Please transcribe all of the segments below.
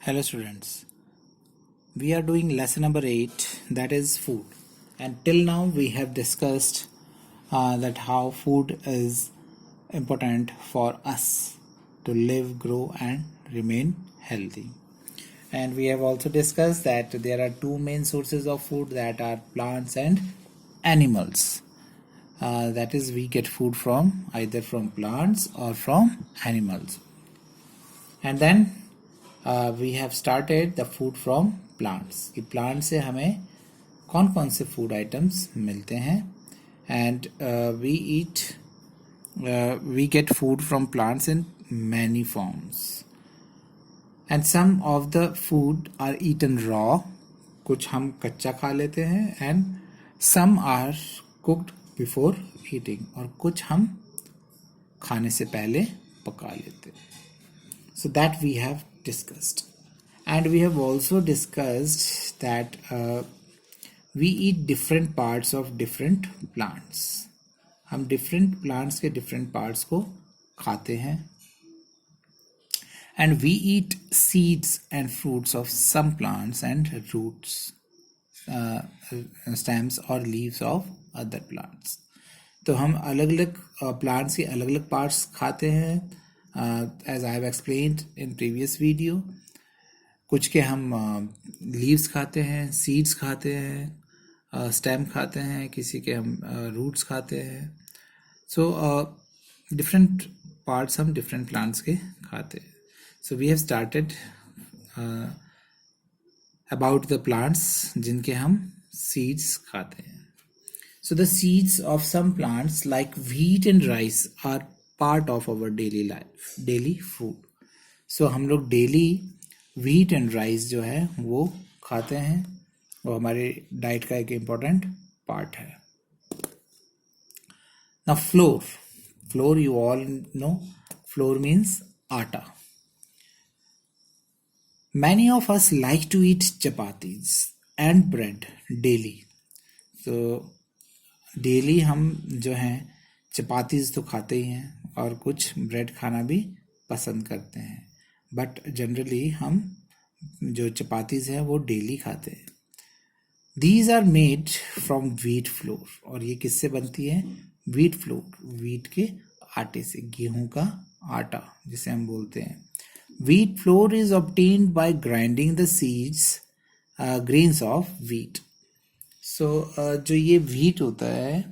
Hello students, we are doing lesson number 8, that is food, and till now we have discussed that how food is important for us to live, grow and remain healthy. And we have also discussed that there are two main sources of food, that are plants and animals. That is, we get food from either from plants or from animals. And then we have started the food from plants. कि plant से हमें कौन कौन से food items मिलते हैं, and we get food from plants in many forms, and some of the food are eaten raw, कुछ हम कच्चा खा लेते हैं, and some are cooked before eating, और कुछ हम खाने से पहले पका लेते हैं. So that we have discussed, and we have also discussed that we eat different parts of different plants. हम different plants के different parts को खाते हैं, and we eat seeds and fruits of some plants and roots, stems or leaves of other plants. तो हम अलग अलग plants के अलग अलग parts खाते हैं. As I have explained in previous video, कुछ के हम leaves खाते हैं, seeds खाते हैं, stem खाते हैं, किसी के हम roots खाते हैं. So different parts हम different plants के खाते हैं. So we have started about the plants जिनके हम seeds खाते हैं. So the seeds of some plants like wheat and rice are part of our daily life, daily food. So हम लोग daily wheat and rice जो है वो खाते हैं, वो हमारे डाइट का एक important part है. Now flour you all know, flour means आटा. Many of us like to eat chapatis and bread daily. So daily हम जो हैं चपातीज तो खाते ही हैं और कुछ ब्रेड खाना भी पसंद करते हैं, बट जनरली हम जो चपातीज हैं वो डेली खाते हैं. These are made from wheat flour, और ये किससे बनती है? Wheat flour, wheat के आटे से, गेहूं का आटा जिसे हम बोलते हैं. Wheat flour is obtained by grinding the seeds, grains of wheat. So जो ये wheat होता है,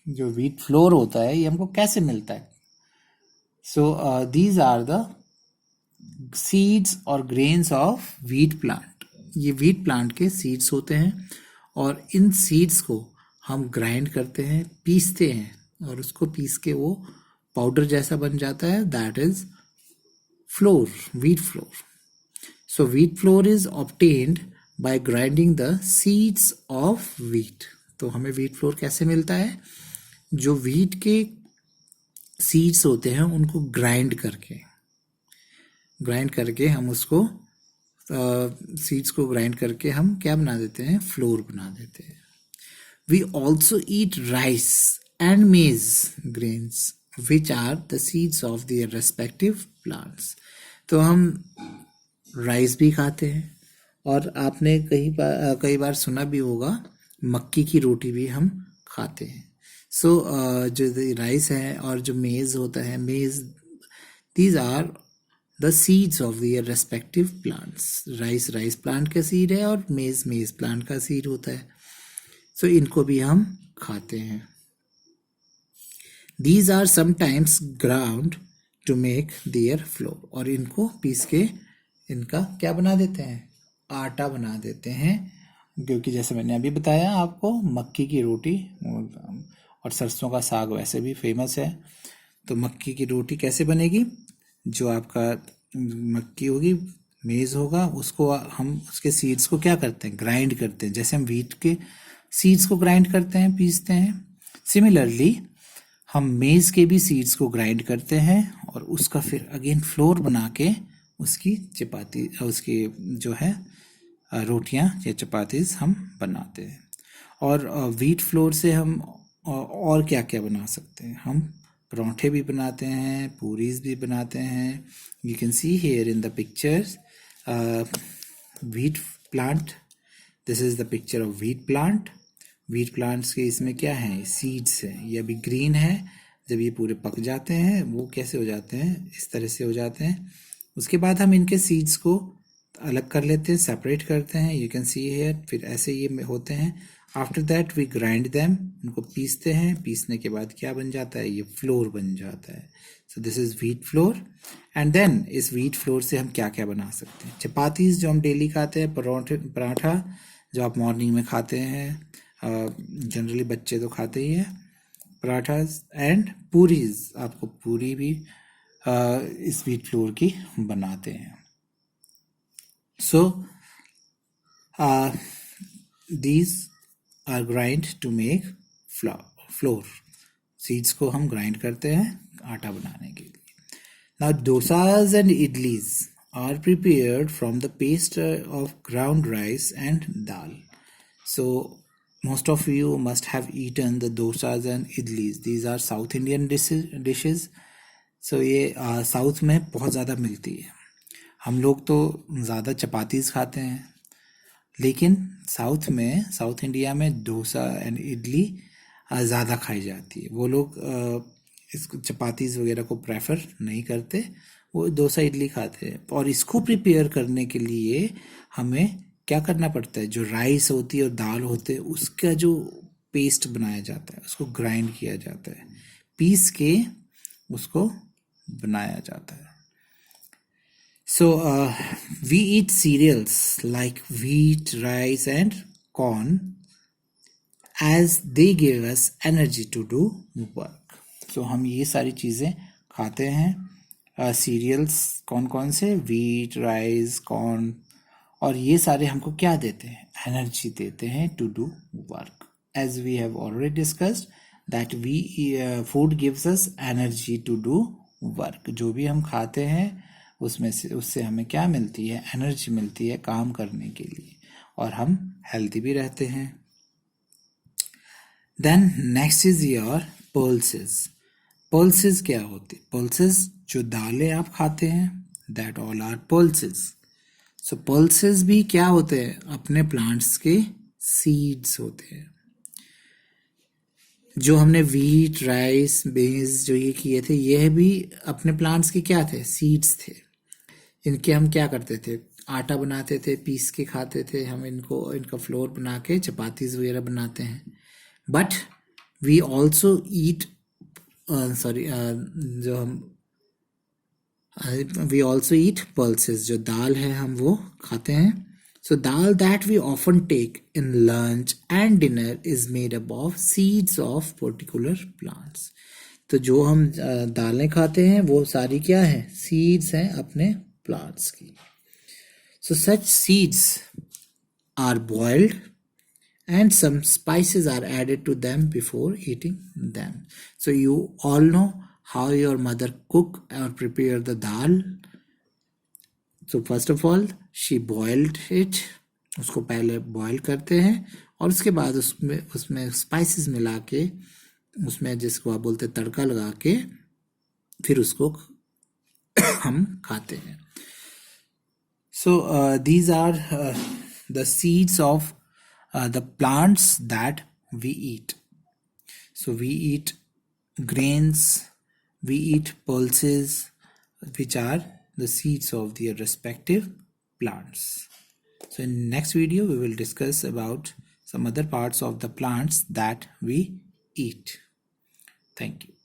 जो wheat flour होता है, ये हमको कैसे मिलता है? So these are the seeds or grains of wheat plant. ये wheat plant के seeds होते हैं, और इन seeds को हम grind करते हैं, पीसते हैं, और उसको पीस के वो पाउडर जैसा बन जाता है. That is flour, wheat flour. So wheat flour is obtained by grinding the seeds of wheat. तो हमें wheat flour कैसे मिलता है? जो wheat के seeds होते हैं उनको grind करके हम उसको seeds को grind करके हम क्या बना देते हैं? flour बना देते हैं. We also eat rice and maize grains, which are the seeds of their respective plants. तो हम rice भी खाते हैं, और आपने कई बार सुना भी होगा मक्की की रोटी भी हम खाते हैं. So जो राइस है और जो मेज होता है, these are the seeds of their respective plants. Rice plant का सीड है, और मेज प्लांट का सीड होता है. So इनको भी हम खाते हैं. These are sometimes ground to make their flour, और इनको पीस के इनका क्या बना देते हैं? आटा बना देते हैं. क्योंकि जैसे मैंने अभी बताया आपको, मक्की की रोटी और सरसों का साग वैसे भी फेमस है. तो मक्की की रोटी कैसे बनेगी? जो आपका मक्की होगी, मेज होगा, उसको हम उसके सीड्स को क्या करते हैं? ग्राइंड करते हैं. जैसे हम व्हीट के सीड्स को ग्राइंड करते हैं, पीसते हैं, सिमिलरली हम मेज के भी सीड्स को ग्राइंड करते हैं, और उसका फिर अगेन फ्लोर बना के उसकी चपाती, उसकी जो है रोटियां या चपातीज हम बनाते हैं. और व्हीट फ्लोर से हम और क्या क्या बना सकते हैं? हम पराठे भी बनाते हैं, पूरीज भी बनाते हैं. You can see here in the pictures wheat plant. This is the picture of wheat plant. Wheat plants के इसमें क्या है, सीड्स है. ये अभी ग्रीन है. जब ये पूरे पक जाते हैं वो कैसे हो जाते हैं, इस तरह से हो जाते हैं. उसके बाद हम इनके सीड्स को अलग कर लेते हैं, सेपरेट करते हैं. You can see here. फिर ऐसे ये होते हैं. After that we grind them. उनको पीसते हैं. पीसने के बाद क्या बन जाता है, ये फ्लोर बन जाता है. So this is wheat flour. And then इस व्हीट फ्लोर से हम क्या क्या बना सकते हैं. चपातीज जो हम डेली खाते हैं, पराठा जो आप मॉर्निंग में खाते हैं, जनरली बच्चे तो खाते ही हैं पराठास. एंड पूरीज, आपको पूरी भी इस व्हीट फ्लोर की बनाते हैं. सो these are grind to make flour. Seeds को हम ग्राइंड करते हैं आटा बनाने के लिए. Now dosas and idlis are prepared from the paste of ground rice and dal. So most of you must have eaten the dosas and idlis. These are South Indian dishes. So ये south में बहुत ज़्यादा मिलती है. हम लोग तो ज़्यादा चपातीस खाते हैं, लेकिन साउथ इंडिया में डोसा एंड इडली ज़्यादा खाई जाती है. वो लोग इसको चपातीस वगैरह को प्रेफर नहीं करते, वो डोसा इडली खाते हैं. और इसको प्रिपेयर करने के लिए हमें क्या करना पड़ता है, जो राइस होती है और दाल होते हैं उसका जो पेस्ट बनाया जाता है, उसको ग्राइंड किया जाता है, पीस के उसको बनाया जाता है. So we eat cereals like wheat, rice and corn as they give us energy to do work. So हम ये सारी चीज़ें खाते हैं. सीरियल्स कौन कौन से, wheat, rice, corn, और ये सारे हमको क्या देते हैं, एनर्जी देते हैं to do work. As we have already discussed that food gives us energy to do work. जो भी हम खाते हैं उससे हमें क्या मिलती है, एनर्जी मिलती है काम करने के लिए, और हम हेल्दी भी रहते हैं. Then next is your pulses. Pulses क्या होती है, पल्सेस जो दालें आप खाते हैं, that all are pulses. So pulses भी क्या होते हैं, अपने प्लांट्स के सीड्स होते हैं. जो हमने वीट, राइस, बीन्स जो ये किए थे, यह भी अपने प्लांट्स के क्या थे, सीड्स थे. इनके हम क्या करते थे, आटा बनाते थे, पीस के खाते थे. हम इनका फ्लोर बना के चपातीज वगैरह बनाते हैं. But we also eat we also eat pulses. जो दाल है हम वो खाते हैं. So dal that we often take in lunch and dinner is made up of seeds of particular plants. तो जो हम दालें खाते हैं वो सारी क्या है, सीड्स हैं अपने plants की. So such seeds are boiled and some spices are added to them before eating them. So you all know how your mother cook or prepare the dal. So first of all she boiled it. उसको पहले boil करते हैं और उसके बाद उसमें spices मिला के, उसमें जिसको आप बोलते तड़का लगा के फिर उसको हम खाते हैं. So these are the seeds of the plants that we eat. So we eat grains, we eat pulses, which are the seeds of their respective plants. So in next video we will discuss about some other parts of the plants that we eat. Thank you.